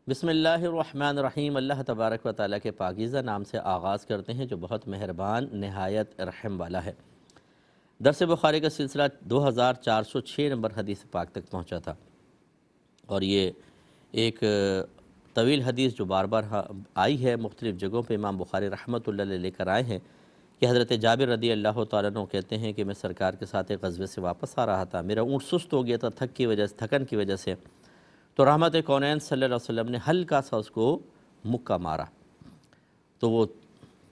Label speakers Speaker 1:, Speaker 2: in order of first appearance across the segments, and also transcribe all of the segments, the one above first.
Speaker 1: بسم اللہ الرحمن الرحیم۔ اللہ تبارک و تعالیٰ کے پاکیزہ نام سے آغاز کرتے ہیں جو بہت مہربان نہایت رحم والا ہے۔ درس بخاری کا سلسلہ 2406 نمبر حدیث پاک تک پہنچا تھا، اور یہ ایک طویل حدیث جو بار بار آئی ہے مختلف جگہوں پہ، امام بخاری رحمۃ اللہ علیہ لے کر آئے ہیں کہ حضرت جابر رضی اللہ تعالیٰ عنہ کہتے ہیں کہ میں سرکار کے ساتھ ایک غزوے سے واپس آ رہا تھا، میرا اونٹ سست ہو گیا تھا تھکن کی وجہ سے، تو رحمت کونین صلی اللہ علیہ وسلم نے ہلکا سا اس کو مکہ مارا تو وہ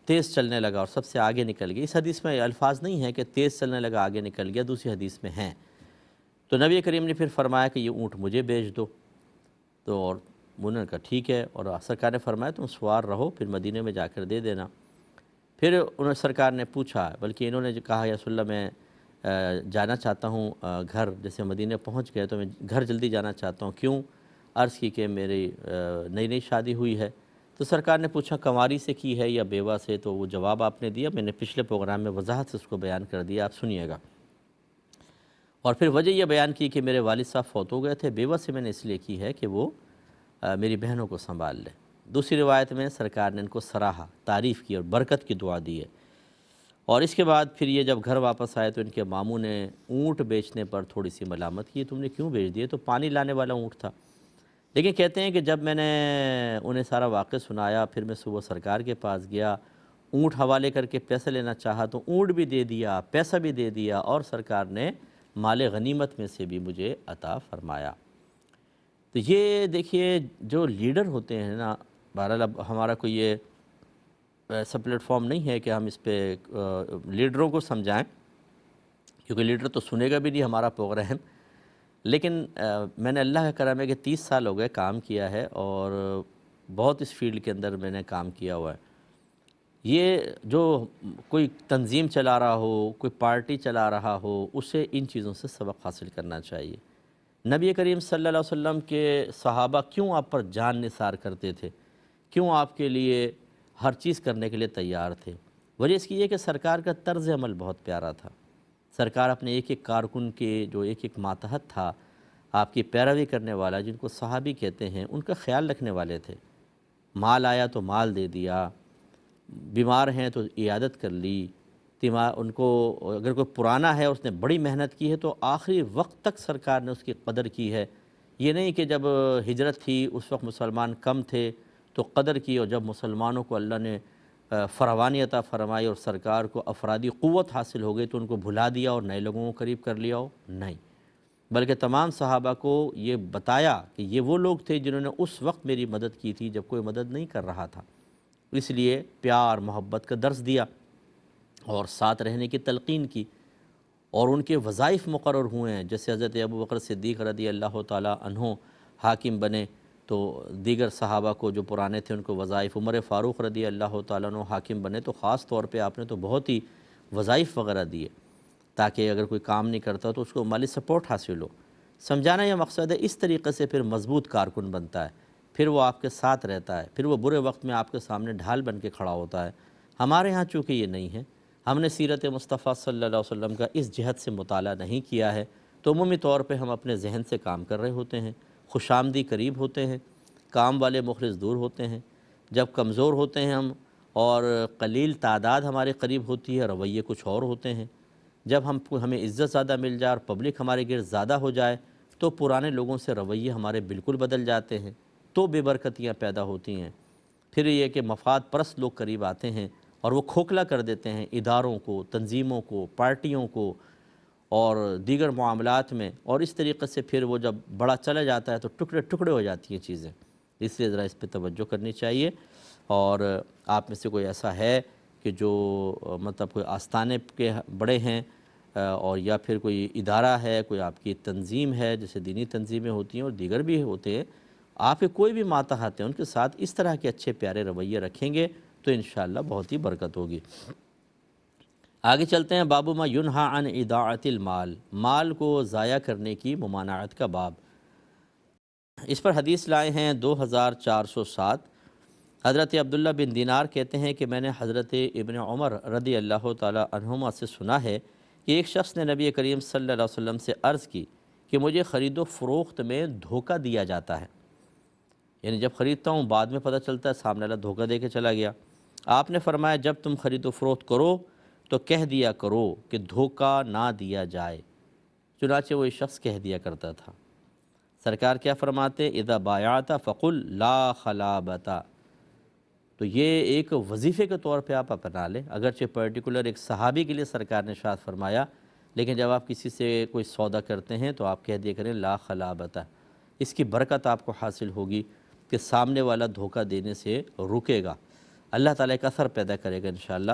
Speaker 1: تیز چلنے لگا اور سب سے آگے نکل گیا۔ اس حدیث میں الفاظ نہیں ہے کہ تیز چلنے لگا آگے نکل گیا، دوسری حدیث میں ہیں۔ تو نبی کریم نے پھر فرمایا کہ یہ اونٹ مجھے بیچ دو، تو اور انہوں نے کہا ٹھیک ہے، اور سرکار نے فرمایا تم سوار رہو، پھر مدینے میں جا کر دے دینا۔ پھر انہوں سرکار نے پوچھا، بلکہ انہوں نے جو کہا یا رسول اللہ میں جانا چاہتا ہوں گھر، جیسے مدینے پہنچ گئے تو میں گھر جلدی جانا چاہتا ہوں، کیوں؟ عرض کی کہ میری نئی شادی ہوئی ہے۔ تو سرکار نے پوچھا کنواری سے کی ہے یا بیوہ سے؟ تو وہ جواب آپ نے دیا، میں نے پچھلے پروگرام میں وضاحت سے اس کو بیان کر دیا، آپ سنیے گا۔ اور پھر وجہ یہ بیان کی کہ میرے والد صاحب فوت ہو گئے تھے، بیوہ سے میں نے اس لیے کی ہے کہ وہ میری بہنوں کو سنبھال لے۔ دوسری روایت میں سرکار نے ان کو سراہا، تعریف کی اور برکت کی دعا دی ہے۔ اور اس کے بعد پھر یہ جب گھر واپس آئے تو ان کے ماموں نے اونٹ بیچنے پر تھوڑی سی ملامت کی، تم نے کیوں بیچ دیے؟ تو پانی لانے والا اونٹ تھا۔ لیکن کہتے ہیں کہ جب میں نے انہیں سارا واقعہ سنایا، پھر میں صبح سرکار کے پاس گیا، اونٹ حوالے کر کے پیسہ لینا چاہا تو اونٹ بھی دے دیا، پیسہ بھی دے دیا، اور سرکار نے مال غنیمت میں سے بھی مجھے عطا فرمایا۔ تو یہ دیکھیے جو لیڈر ہوتے ہیں نا، بہرحال اب ہمارا کوئی یہ ایسا پلیٹ فارم نہیں ہے کہ ہم اس پہ لیڈروں کو سمجھائیں، کیونکہ لیڈر تو سنے گا بھی نہیں ہمارا پروگرام۔ لیکن میں نے اللہ کا کرم ہے کہ 30 سال ہو گئے کام کیا ہے، اور بہت اس فیلڈ کے اندر میں نے کام کیا ہوا ہے۔ یہ جو کوئی تنظیم چلا رہا ہو، کوئی پارٹی چلا رہا ہو، اسے ان چیزوں سے سبق حاصل کرنا چاہیے۔ نبی کریم صلی اللہ علیہ وسلم کے صحابہ کیوں آپ پر جان نثار کرتے تھے؟ کیوں آپ کے لیے ہر چیز کرنے کے لیے تیار تھے؟ وجہ اس کی یہ کہ سرکار کا طرز عمل بہت پیارا تھا۔ سرکار اپنے ایک ایک کارکن کے جو ایک ماتحت تھا، آپ کی پیروی کرنے والا، جن کو صحابی کہتے ہیں، ان کا خیال رکھنے والے تھے۔ مال آیا تو مال دے دیا، بیمار ہیں تو عیادت کر لی، ان کو اگر کوئی پرانا ہے اس نے بڑی محنت کی ہے تو آخری وقت تک سرکار نے اس کی قدر کی ہے۔ یہ نہیں کہ جب ہجرت تھی اس وقت مسلمان کم تھے تو قدر کی، اور جب مسلمانوں کو اللہ نے فراوانی عطا فرمائی اور سرکار کو افرادی قوت حاصل ہو گئی تو ان کو بھلا دیا اور نئے لوگوں کو قریب کر لیا ہو؟ نہیں، بلکہ تمام صحابہ کو یہ بتایا کہ یہ وہ لوگ تھے جنہوں نے اس وقت میری مدد کی تھی جب کوئی مدد نہیں کر رہا تھا۔ اس لیے پیار محبت کا درس دیا اور ساتھ رہنے کی تلقین کی، اور ان کے وظائف مقرر ہوئے ہیں۔ جیسے حضرت ابوبکر صدیق رضی اللہ تعالیٰ عنہ حاکم بنے تو دیگر صحابہ کو جو پرانے تھے ان کو وظائف، عمر فاروق رضی اللہ تعالیٰ عنہ حاکم بنے تو خاص طور پہ آپ نے تو بہت ہی وظائف وغیرہ دیے، تاکہ اگر کوئی کام نہیں کرتا تو اس کو مالی سپورٹ حاصل ہو۔ سمجھانا یہ مقصد ہے، اس طریقے سے پھر مضبوط کارکن بنتا ہے، پھر وہ آپ کے ساتھ رہتا ہے، پھر وہ برے وقت میں آپ کے سامنے ڈھال بن کے کھڑا ہوتا ہے۔ ہمارے ہاں چونکہ یہ نہیں ہے، ہم نے سیرت مصطفیٰ صلی اللہ علیہ وسلم کا اس جہت سے مطالعہ نہیں کیا ہے، تو عمومی طور پہ ہم اپنے ذہن سے کام کر رہے ہوتے ہیں، خوش آمدی قریب ہوتے ہیں، کام والے مخلص دور ہوتے ہیں۔ جب کمزور ہوتے ہیں ہم اور قلیل تعداد ہمارے قریب ہوتی ہے، رویے کچھ اور ہوتے ہیں۔ جب ہمیں عزت زیادہ مل جائے اور پبلک ہمارے گرد زیادہ ہو جائے تو پرانے لوگوں سے رویے ہمارے بالکل بدل جاتے ہیں، تو بے برکتیاں پیدا ہوتی ہیں۔ پھر یہ کہ مفاد پرست لوگ قریب آتے ہیں اور وہ کھوکھلا کر دیتے ہیں اداروں کو، تنظیموں کو، پارٹیوں کو اور دیگر معاملات میں، اور اس طریقے سے پھر وہ جب بڑا چلا جاتا ہے تو ٹکڑے ٹکڑے ہو جاتی ہیں چیزیں۔ اس لیے ذرا اس پہ توجہ کرنی چاہیے۔ اور آپ میں سے کوئی ایسا ہے کہ جو مطلب کوئی آستانے کے بڑے ہیں، اور یا پھر کوئی ادارہ ہے، کوئی آپ کی تنظیم ہے، جیسے دینی تنظیمیں ہوتی ہیں اور دیگر بھی ہوتے ہیں، آپ کے کوئی بھی ماتحت ہیں، ان کے ساتھ اس طرح کے اچھے پیارے رویے رکھیں گے تو انشاءاللہ بہت ہی برکت ہوگی۔ آگے چلتے ہیں، باب ما ینہا عن اضاعۃ المال، مال کو ضائع کرنے کی ممانعت کا باب۔ اس پر حدیث لائے ہیں 2407۔ حضرت عبداللہ بن دینار کہتے ہیں کہ میں نے حضرت ابن عمر رضی اللہ تعالی عنہما سے سنا ہے کہ ایک شخص نے نبی کریم صلی اللہ علیہ وسلم سے عرض کی کہ مجھے خرید و فروخت میں دھوکہ دیا جاتا ہے، یعنی جب خریدتا ہوں بعد میں پتہ چلتا ہے سامنے والا دھوکہ دے کے چلا گیا۔ آپ نے فرمایا جب تم خرید و فروخت کرو تو کہہ دیا کرو کہ دھوکہ نہ دیا جائے، چنانچہ وہ شخص کہہ دیا کرتا تھا۔ سرکار کیا فرماتے ہیں، اذا بایعت فقل لا خلابتا، تو یہ ایک وظیفے کے طور پہ آپ اپنا لیں، اگرچہ پرٹیکولر ایک صحابی کے لیے سرکار نے ارشاد فرمایا، لیکن جب آپ کسی سے کوئی سودا کرتے ہیں تو آپ کہہ دیا کریں لا خلابتا، اس کی برکت آپ کو حاصل ہوگی کہ سامنے والا دھوکہ دینے سے رکے گا، اللہ تعالیٰ کا اثر پیدا کرے گا انشاءاللہ۔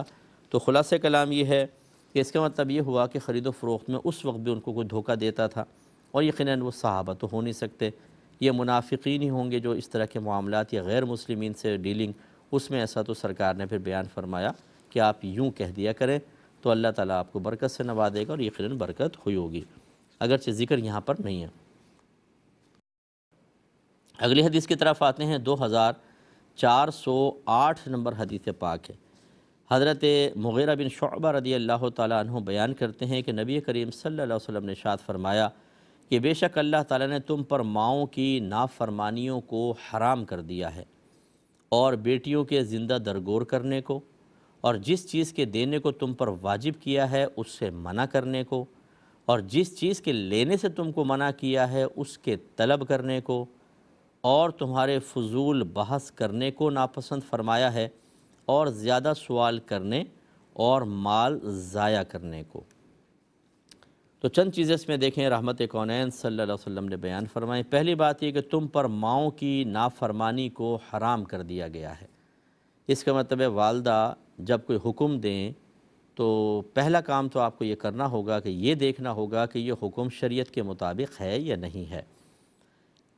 Speaker 1: تو خلاصہ کلام یہ ہے کہ اس کا مطلب یہ ہوا کہ خرید و فروخت میں اس وقت بھی ان کو کوئی دھوکہ دیتا تھا، اور یقیناً وہ صحابہ تو ہو نہیں سکتے، یہ منافقین ہی ہوں گے جو اس طرح کے معاملات یا غیر مسلمین سے ڈیلنگ، اس میں ایسا تو سرکار نے پھر بیان فرمایا کہ آپ یوں کہہ دیا کریں تو اللہ تعالیٰ آپ کو برکت سے نوازے گا، اور یقیناً برکت ہوئی ہوگی، اگرچہ ذکر یہاں پر نہیں ہے۔ اگلی حدیث کی طرف آتے ہیں، 2408 نمبر حدیث پاک ہے۔ حضرت مغیرہ بن شعبہ رضی اللہ تعالیٰ عنہ بیان کرتے ہیں کہ نبی کریم صلی اللہ علیہ وسلم نے ارشاد فرمایا کہ بے شک اللہ تعالیٰ نے تم پر ماؤں کی نافرمانیوں کو حرام کر دیا ہے، اور بیٹیوں کے زندہ درگور کرنے کو، اور جس چیز کے دینے کو تم پر واجب کیا ہے اس سے منع کرنے کو، اور جس چیز کے لینے سے تم کو منع کیا ہے اس کے طلب کرنے کو، اور تمہارے فضول بحث کرنے کو ناپسند فرمایا ہے، اور زیادہ سوال کرنے اور مال ضائع کرنے کو۔ تو چند چیزیں اس میں دیکھیں رحمت کونین صلی اللہ علیہ وسلم نے بیان فرمائیں۔ پہلی بات یہ کہ تم پر ماؤں کی نافرمانی کو حرام کر دیا گیا ہے۔ اس کا مطلب ہے والدہ جب کوئی حکم دیں تو پہلا کام تو آپ کو یہ کرنا ہوگا کہ یہ دیکھنا ہوگا کہ یہ حکم شریعت کے مطابق ہے یا نہیں ہے،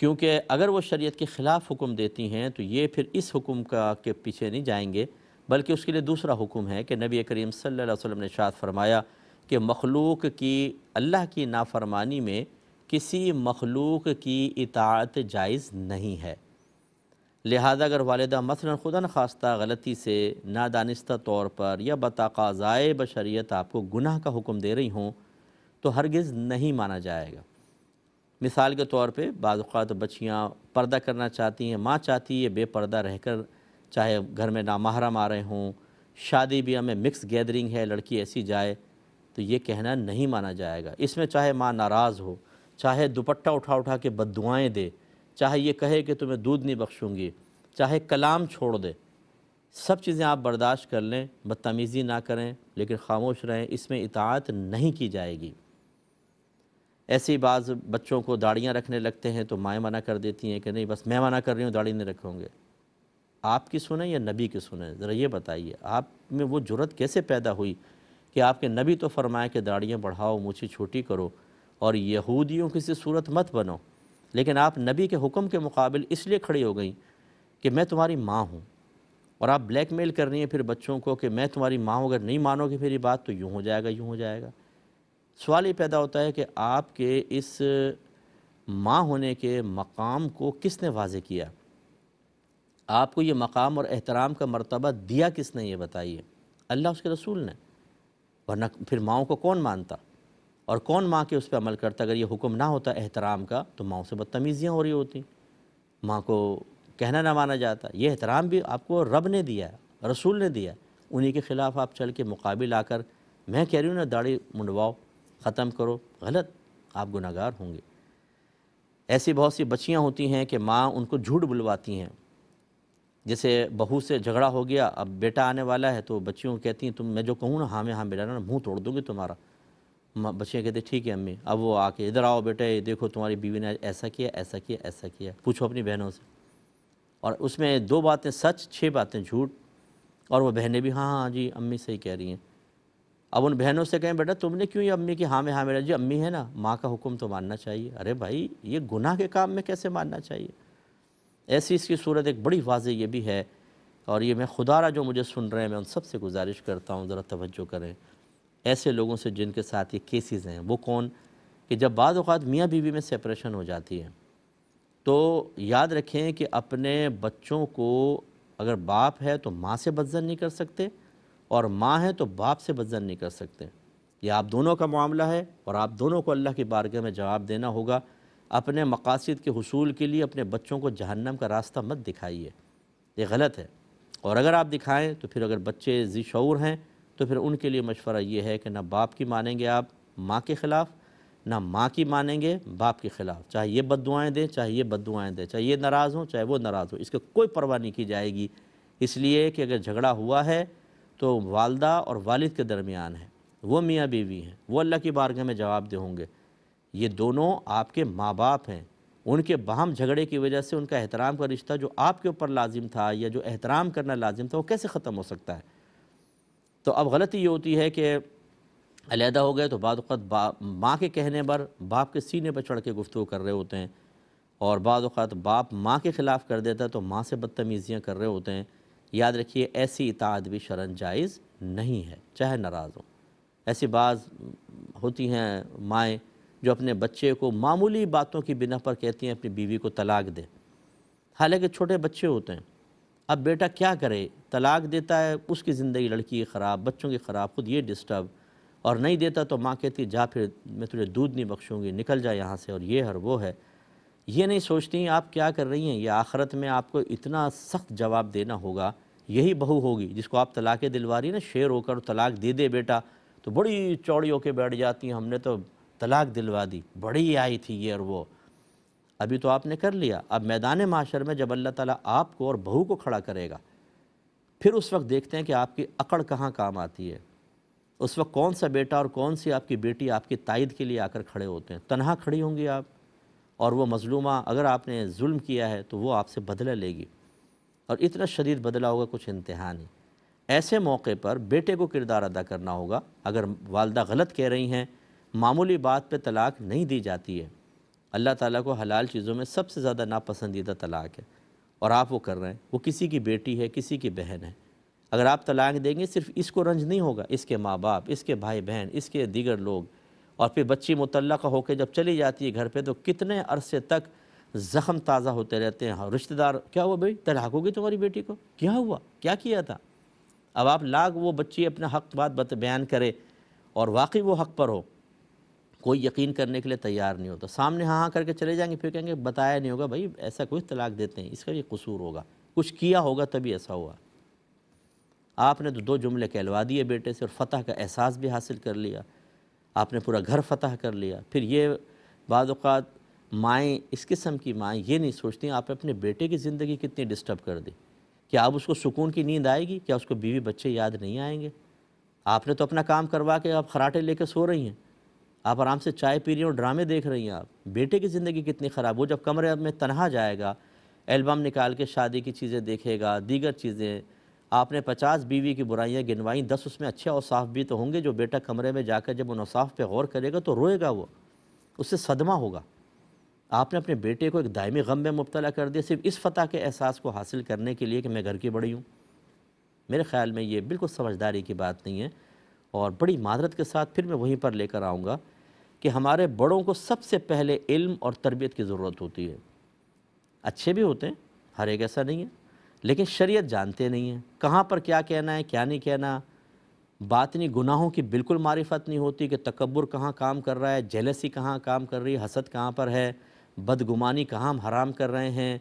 Speaker 1: کیونکہ اگر وہ شریعت کے خلاف حکم دیتی ہیں تو یہ پھر اس حکم کے پیچھے نہیں جائیں گے، بلکہ اس کے لیے دوسرا حکم ہے کہ نبی کریم صلی اللہ علیہ وسلم نے ارشاد فرمایا کہ مخلوق کی اللہ کی نافرمانی میں کسی مخلوق کی اطاعت جائز نہیں ہے۔ لہذا اگر والدہ مثلا خدا نخواستہ غلطی سے نادانستہ طور پر یا بتقاضائے بشریت آپ کو گناہ کا حکم دے رہی ہوں تو ہرگز نہیں مانا جائے گا۔ مثال کے طور پہ بعض اوقات بچیاں پردہ کرنا چاہتی ہیں، ماں چاہتی ہے بے پردہ رہ کر، چاہے گھر میں نامحرم آ رہے ہوں، شادی بیاہ میں مکس گیدرنگ ہے، لڑکی ایسی جائے، تو یہ کہنا نہیں مانا جائے گا۔ اس میں چاہے ماں ناراض ہو، چاہے دوپٹہ اٹھا اٹھا کے بددعائیں دے، چاہے یہ کہے کہ تمہیں دودھ نہیں بخشوں گی، چاہے کلام چھوڑ دے، سب چیزیں آپ برداشت کر لیں، بدتمیزی نہ کریں، لیکن خاموش رہیں، اس میں اطاعت نہیں کی جائے گی۔ ایسے ہی بعض بچوں کو داڑیاں رکھنے لگتے ہیں تو مائیں منع کر دیتی ہیں کہ نہیں بس میں منع کر رہی ہوں داڑھی نہیں رکھوں گے۔ آپ کی سنیں یا نبی کی سنیں؟ ذرا یہ بتائیے، آپ میں وہ جرت کیسے پیدا ہوئی کہ آپ کے نبی تو فرمائے کہ داڑیاں بڑھاؤ، مونچھیں چھوٹی کرو، اور یہودیوں کی سی صورت مت بنو، لیکن آپ نبی کے حکم کے مقابل اس لیے کھڑی ہو گئیں کہ میں تمہاری ماں ہوں، اور آپ بلیک میل کر رہی ہیں پھر بچوں کو کہ میں تمہاری ماں ہوں، اگر نہیں مانو گے پھر یہ بات تو یوں ہو جائے گا، یوں ہو جائے گا۔ سوال یہ پیدا ہوتا ہے کہ آپ کے اس ماں ہونے کے مقام کو کس نے واضح کیا؟ آپ کو یہ مقام اور احترام کا مرتبہ دیا کس نے، یہ بتائیے؟ اللہ، اس کے رسول نے، ورنہ پھر ماؤں کو کون مانتا اور کون ماں کے اس پہ عمل کرتا؟ اگر یہ حکم نہ ہوتا احترام کا تو ماؤں سے بدتمیزیاں ہو رہی ہوتی، ماں کو کہنا نہ مانا جاتا۔ یہ احترام بھی آپ کو رب نے دیا ہے، رسول نے دیا ہے، انہی کے خلاف آپ چل کے مقابل آ کر میں کہہ رہی ہوں نا داڑھی منڈواؤ، ختم کرو، غلط، آپ گناہگار ہوں گے۔ ایسی بہت سی بچیاں ہوتی ہیں کہ ماں ان کو جھوٹ بلواتی ہیں، جیسے بہو سے جھگڑا ہو گیا، اب بیٹا آنے والا ہے تو بچیوں کو کہتی ہیں تم میں جو کہوں نا ہاں میں ہاں ملانا، منہ توڑ دوں گی تمہارا۔ بچیاں کہتے ہیں ٹھیک ہے امی، اب وہ آ کے ادھر آؤ بیٹے، دیکھو تمہاری بیوی نے ایسا کیا ایسا کیا ایسا کیا، پوچھو اپنی بہنوں سے، اور اس میں 2 باتیں سچ، 6 باتیں جھوٹ، اور وہ بہنیں بھی ہاں ہاں جی امی صحیح کہہ رہی ہیں۔ اب ان بہنوں سے کہیں بیٹا تم نے کیوں یہ امی کی ہاں میں ہاں میرا، جی امی ہے نا، ماں کا حکم تو ماننا چاہیے۔ ارے بھائی یہ گناہ کے کام میں کیسے ماننا چاہیے؟ ایسی اس کی صورت ایک بڑی واضح یہ بھی ہے، اور یہ میں خدا را جو مجھے سن رہے ہیں میں ان سب سے گزارش کرتا ہوں ذرا توجہ کریں، ایسے لوگوں سے جن کے ساتھ یہ کیسز ہیں۔ وہ کون کہ جب بعض اوقات میاں بیوی میں سیپریشن ہو جاتی ہے تو یاد رکھیں کہ اپنے بچوں کو اگر باپ ہے تو ماں سے بدظن نہیں کر سکتے، اور ماں ہے تو باپ سے بدظن نہیں کر سکتے۔ یہ آپ دونوں کا معاملہ ہے اور آپ دونوں کو اللہ کی بارگاہ میں جواب دینا ہوگا۔ اپنے مقاصد کے حصول کے لیے اپنے بچوں کو جہنم کا راستہ مت دکھائیے، یہ غلط ہے۔ اور اگر آپ دکھائیں تو پھر اگر بچے ذی شعور ہیں تو پھر ان کے لیے مشورہ یہ ہے کہ نہ باپ کی مانیں گے آپ ماں کے خلاف، نہ ماں کی مانیں گے باپ کے خلاف، چاہے یہ بد دعائیں دیں چاہے یہ بد دعائیں دیں، چاہے یہ ناراض ہوں چاہے وہ ناراض ہو، اس کی کوئی پرواہ نہیں کی جائے گی۔ اس لیے کہ اگر جھگڑا ہوا ہے تو والدہ اور والد کے درمیان ہے، وہ میاں بیوی ہیں، وہ اللہ کی بارگاہ میں جواب دہ ہوں گے۔ یہ دونوں آپ کے ماں باپ ہیں، ان کے باہم جھگڑے کی وجہ سے ان کا احترام کا رشتہ جو آپ کے اوپر لازم تھا یا جو احترام کرنا لازم تھا وہ کیسے ختم ہو سکتا ہے؟ تو اب غلطی یہ ہوتی ہے کہ علیحدہ ہو گئے تو بعض اوقات ماں کے کہنے پر باپ کے سینے پر چڑھ کے گفتگو کر رہے ہوتے ہیں، اور بعض اوقات باپ ماں کے خلاف کر دیتا ہے تو ماں سے بدتمیزیاں کر رہے ہوتے ہیں۔ یاد رکھیے ایسی اطاعت بھی شرعاً جائز نہیں ہے، چاہے ناراض ہو۔ ایسی بعض ہوتی ہیں مائیں جو اپنے بچے کو معمولی باتوں کی بنا پر کہتی ہیں اپنی بیوی کو طلاق دے، حالانکہ چھوٹے بچے ہوتے ہیں۔ اب بیٹا کیا کرے، طلاق دیتا ہے، اس کی زندگی لڑکی کی خراب، بچوں کی خراب، خود یہ ڈسٹرب، اور نہیں دیتا تو ماں کہتی جا پھر میں تجھے دودھ نہیں بخشوں گی، نکل جا یہاں سے، اور یہ اور وہ ہے۔ یہ نہیں سوچتی آپ کیا کر رہی ہیں، یہ آخرت میں آپ کو اتنا سخت جواب دینا ہوگا۔ یہی بہو ہوگی جس کو آپ طلاق دلوا رہی ہیں نا، شیر ہو کر طلاق دے دے بیٹا تو بڑی چوڑی ہو کے بیٹھ جاتی ہیں، ہم نے تو طلاق دلوا دی، بڑی آئی تھی یہ اور وہ۔ ابھی تو آپ نے کر لیا، اب میدان معاشر میں جب اللہ تعالیٰ آپ کو اور بہو کو کھڑا کرے گا پھر اس وقت دیکھتے ہیں کہ آپ کی عقل کہاں کام آتی ہے۔ اس وقت کون سا بیٹا اور کون سی آپ کی بیٹی آپ کی تائید کے لیے آ کر کھڑے ہوتے ہیں، تنہا کھڑی ہوں گی آپ، اور وہ مظلومہ اگر آپ نے ظلم کیا ہے تو وہ آپ سے بدلہ لے گی، اور اتنا شدید بدلہ ہوگا کچھ انتہا نہیں۔ ایسے موقع پر بیٹے کو کردار ادا کرنا ہوگا۔ اگر والدہ غلط کہہ رہی ہیں، معمولی بات پہ طلاق نہیں دی جاتی ہے، اللہ تعالیٰ کو حلال چیزوں میں سب سے زیادہ ناپسندیدہ طلاق ہے، اور آپ وہ کر رہے ہیں، وہ کسی کی بیٹی ہے کسی کی بہن ہے۔ اگر آپ طلاق دیں گے صرف اس کو رنج نہیں ہوگا، اس کے ماں باپ، اس کے بھائی بہن، اس کے دیگر لوگ، اور پھر بچی مطلقہ ہو کے جب چلی جاتی ہے گھر پہ تو کتنے عرصے تک زخم تازہ ہوتے رہتے ہیں۔ ہاں رشتہ دار، کیا ہوا بھائی، طلاق ہو گئی تمہاری بیٹی کو، کیا ہوا، کیا کیا تھا؟ اب آپ لاکھ وہ بچی اپنا حق بات بیان کرے اور واقعی وہ حق پر ہو، کوئی یقین کرنے کے لیے تیار نہیں ہوتا، سامنے ہاں ہاں کر کے چلے جائیں گے، پھر کہیں گے بتایا نہیں ہوگا بھائی، ایسا کوئی طلاق دیتے ہیں، اس کا یہ قصور ہوگا، کچھ کیا ہوگا تبھی ایسا ہوا۔ آپ نے تو دو جملے کہلوا دیے بیٹے سے اور فتح کا احساس بھی حاصل کر لیا، آپ نے پورا گھر فتح کر لیا۔ پھر یہ بعض اوقات مائیں، اس قسم کی مائیں یہ نہیں سوچتی آپ نے اپنے بیٹے کی زندگی کتنی ڈسٹرب کر دی، کیا اب اس کو سکون کی نیند آئے گی، کیا اس کو بیوی بچے یاد نہیں آئیں گے؟ آپ نے تو اپنا کام کروا کے آپ خراٹے لے کے سو رہی ہیں، آپ آرام سے چائے پی رہی ہیں اور ڈرامے دیکھ رہی ہیں، آپ بیٹے کی زندگی کتنی خراب، وہ جب کمرے میں تنہا جائے گا، البم نکال کے شادی کی چیزیں دیکھے گا، دیگر چیزیں، آپ نے 50 بیوی کی برائیاں گنوائیں، 10 اس میں اچھے اوصاف بھی تو ہوں گے، جو بیٹا کمرے میں جا کر جب ان اوصاف پہ غور کرے گا تو روئے گا، وہ اس سے صدمہ ہوگا۔ آپ نے اپنے بیٹے کو ایک دائمی غم میں مبتلا کر دیا صرف اس فتح کے احساس کو حاصل کرنے کے لیے کہ میں گھر کی بڑی ہوں۔ میرے خیال میں یہ بالکل سمجھداری کی بات نہیں ہے، اور بڑی معذرت کے ساتھ پھر میں وہیں پر لے کر آؤں گا کہ ہمارے بڑوں کو سب سے پہلے علم اور تربیت کی ضرورت ہوتی ہے۔ اچھے بھی ہوتے ہیں، ہر ایک ایسا نہیں ہے، لیکن شریعت جانتے نہیں ہیں، کہاں پر کیا کہنا ہے کیا نہیں کہنا، باطنی گناہوں کی بالکل معرفت نہیں ہوتی کہ تکبر کہاں کام کر رہا ہے، جیلسی کہاں کام کر رہی ہے، حسد کہاں پر ہے، بدگمانی کہاں ہم حرام کر رہے ہیں،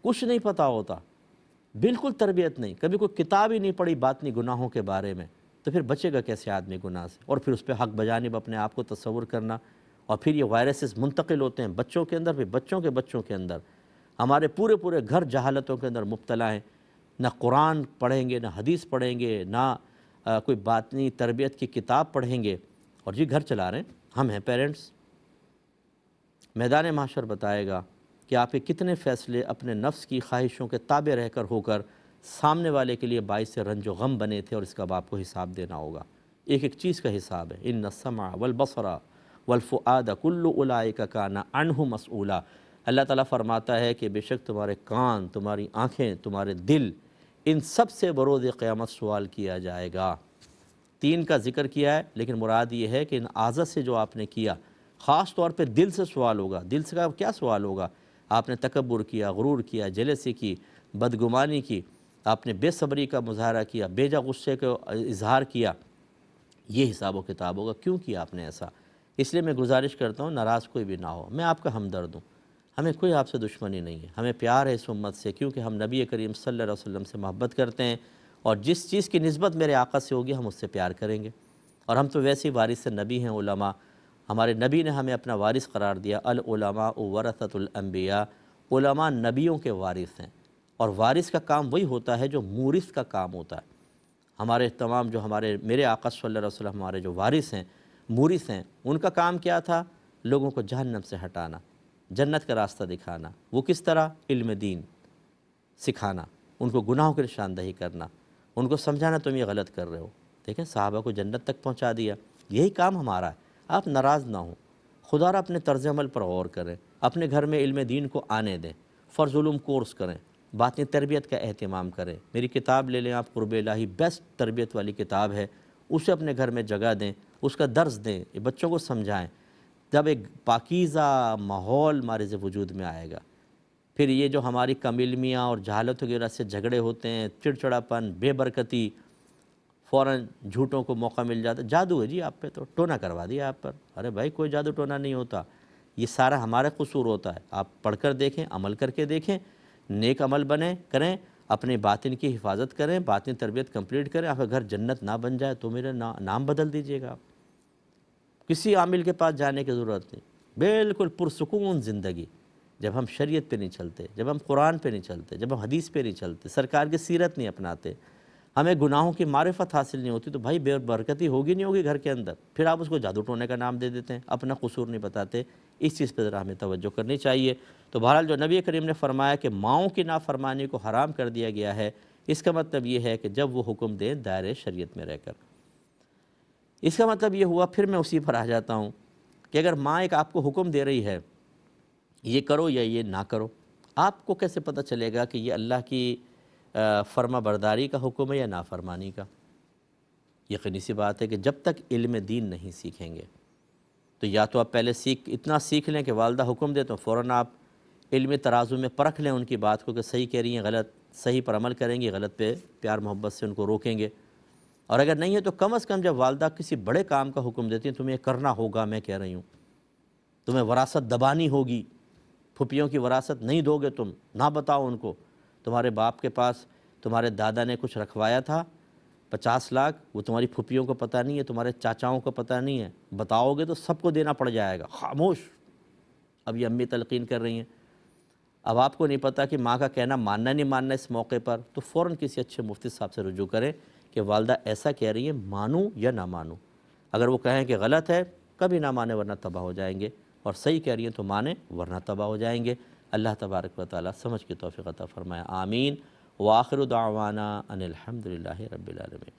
Speaker 1: کچھ نہیں پتہ ہوتا، بالکل تربیت نہیں، کبھی کوئی کتاب ہی نہیں پڑھی باطنی گناہوں کے بارے میں، تو پھر بچے گا کیسے آدمی گناہ سے، اور پھر اس پہ حق بجانب اپنے آپ کو تصور کرنا، اور پھر یہ وائرسز منتقل ہوتے ہیں بچوں کے اندر، پھر بچوں کے بچوں کے اندر، ہمارے پورے پورے گھر جہالتوں کے اندر مبتلا ہیں، نہ قرآن پڑھیں گے، نہ حدیث پڑھیں گے، نہ کوئی باطنی تربیت کی کتاب پڑھیں گے، اور جی گھر چلا رہے ہیں، ہم ہیں پیرنٹس۔ میدان محشر بتائے گا کہ آپ کے کتنے فیصلے اپنے نفس کی خواہشوں کے تابع رہ کر ہو کر سامنے والے کے لیے باعث رنج و غم بنے تھے، اور اس کا آپ کو حساب دینا ہوگا، ایک ایک چیز کا حساب ہے۔ ان السمع والبصر والفؤاد کل اولئک کان عنہ مسئولا، اللہ تعالیٰ فرماتا ہے کہ بے شک تمہارے کان، تمہاری آنکھیں، تمہارے دل، ان سب سے بروز قیامت سوال کیا جائے گا۔ 3 کا ذکر کیا ہے، لیکن مراد یہ ہے کہ ان اعضاء سے جو آپ نے کیا، خاص طور پہ دل سے سوال ہوگا۔ دل سے کیا سوال ہوگا؟ آپ نے تکبر کیا، غرور کیا، جیلسی کی، بدگمانی کی، آپ نے بے صبری کا مظاہرہ کیا، بیجا غصے کا اظہار کیا، یہ حساب و کتاب ہوگا، کیوں کیا آپ نے ایسا؟ اس لیے میں گزارش کرتا ہوں ناراض کوئی بھی نہ ہو، میں آپ کا ہمدرد ہوں، ہمیں کوئی آپ سے دشمنی نہیں ہے، ہمیں پیار ہے اس امت سے، کیونکہ ہم نبی کریم صلی اللہ علیہ وسلم سے محبت کرتے ہیں، اور جس چیز کی نسبت میرے آقا سے ہوگی ہم اس سے پیار کریں گے۔ اور ہم تو ویسے ہی وارث نبی ہیں، علماء، ہمارے نبی نے ہمیں اپنا وارث قرار دیا، العلماء ورثۃ الانبیاء، علماء نبیوں کے وارث ہیں، اور وارث کا کام وہی ہوتا ہے جو مورث کا کام ہوتا ہے۔ ہمارے تمام جو میرے آقا صلی اللہ علیہ وسلم ہمارے جو وارث ہیں، مورث ہیں، ان کا کام کیا تھا؟ لوگوں کو جہنم سے ہٹانا، جنت کا راستہ دکھانا۔ وہ کس طرح؟ علم دین سکھانا، ان کو گناہوں کی نشاندہی کرنا، ان کو سمجھانا تم یہ غلط کر رہے ہو۔ دیکھیں صحابہ کو جنت تک پہنچا دیا، یہی کام ہمارا ہے۔ آپ ناراض نہ ہوں، خدا را اپنے طرز عمل پر غور کریں، اپنے گھر میں علم دین کو آنے دیں، فرض علوم کورس کریں، باطنی تربیت کا اہتمام کریں۔ میری کتاب لے لیں آپ، قرب الہی، بیسٹ تربیت والی کتاب ہے، اسے اپنے گھر میں جگہ دیں، اس کا درس دیں، بچوں کو سمجھائیں۔ جب ایک پاکیزہ ماحول ہمارے وجود میں آئے گا، پھر یہ جو ہماری کم علمیاں اور جہالت وغیرہ سے جھگڑے ہوتے ہیں، چڑچڑاپن، بے برکتی، فوراً جھوٹوں کو موقع مل جاتا ہے، جادو ہے جی آپ پہ، تو ٹونا کروا دیا آپ پر۔ ارے بھائی کوئی جادو ٹونا نہیں ہوتا، یہ سارا ہمارا قصور ہوتا ہے۔ آپ پڑھ کر دیکھیں، عمل کر کے دیکھیں، نیک عمل کریں، اپنے باطن کی حفاظت کریں، باطن تربیت کمپلیٹ کریں۔ آپ کا گھر جنت نہ بن جائے تو میرا نام بدل دیجیے گا آپ، کسی عامل کے پاس جانے کی ضرورت نہیں، بالکل پرسکون زندگی۔ جب ہم شریعت پہ نہیں چلتے، جب ہم قرآن پہ نہیں چلتے، جب ہم حدیث پہ نہیں چلتے، سرکار کی سیرت نہیں اپناتے، ہمیں گناہوں کی معرفت حاصل نہیں ہوتی، تو بھائی بے برکتی ہوگی نہیں ہوگی گھر کے اندر۔ پھر آپ اس کو جادو ٹونے کا نام دے دیتے ہیں، اپنا قصور نہیں بتاتے۔ اس چیز پہ ذرا ہمیں توجہ کرنی چاہیے۔ تو بہرحال جو نبی کریم نے فرمایا کہ ماؤں کی نافرمانی کو حرام کر دیا گیا ہے، اس کا مطلب یہ ہے کہ جب وہ حکم دیں دائرۂ شریعت میں رہ کر۔ اس کا مطلب یہ ہوا، پھر میں اسی پر آ جاتا ہوں، کہ اگر ماں ایک آپ کو حکم دے رہی ہے یہ کرو یا یہ نہ کرو، آپ کو کیسے پتہ چلے گا کہ یہ اللہ کی فرما برداری کا حکم ہے یا نافرمانی کا؟ یقینی سی بات ہے کہ جب تک علم دین نہیں سیکھیں گے تو یا تو آپ پہلے اتنا سیکھ لیں کہ والدہ حکم دے تو فوراً آپ علم ترازو میں پرکھ لیں ان کی بات کو کہ صحیح کہہ رہی ہیں غلط، صحیح پر عمل کریں گی، غلط پہ پیار محبت سے ان کو روکیں گے۔ اور اگر نہیں ہے تو کم از کم جب والدہ کسی بڑے کام کا حکم دیتی ہیں، تمہیں یہ کرنا ہوگا، میں کہہ رہی ہوں، تمہیں وراثت دبانی ہوگی، پھپھیوں کی وراثت نہیں دو گے تم، نہ بتاؤ ان کو، تمہارے باپ کے پاس تمہارے دادا نے کچھ رکھوایا تھا 50 لاکھ، وہ تمہاری پھپھیوں کو پتہ نہیں ہے، تمہارے چاچاؤں کو پتہ نہیں ہے، بتاؤ گے تو سب کو دینا پڑ جائے گا، خاموش۔ اب یہ امی تلقین کر رہی ہیں، اب آپ کو نہیں پتہ کہ ماں کا کہنا ماننا نہیں ماننا اس موقع پر، تو فوراً کسی اچھے مفتی صاحب سے رجوع کریں کہ والدہ ایسا کہہ رہی ہے، مانوں یا نہ مانوں۔ اگر وہ کہیں کہ غلط ہے، کبھی نہ مانیں ورنہ تباہ ہو جائیں گے، اور صحیح کہہ رہی ہیں تو مانیں ورنہ تباہ ہو جائیں گے۔ اللہ تبارک و تعالیٰ سمجھ کی توفیق عطا فرمائے، آمین۔ وآخر دعوانا ان الحمدللہ رب العالمین۔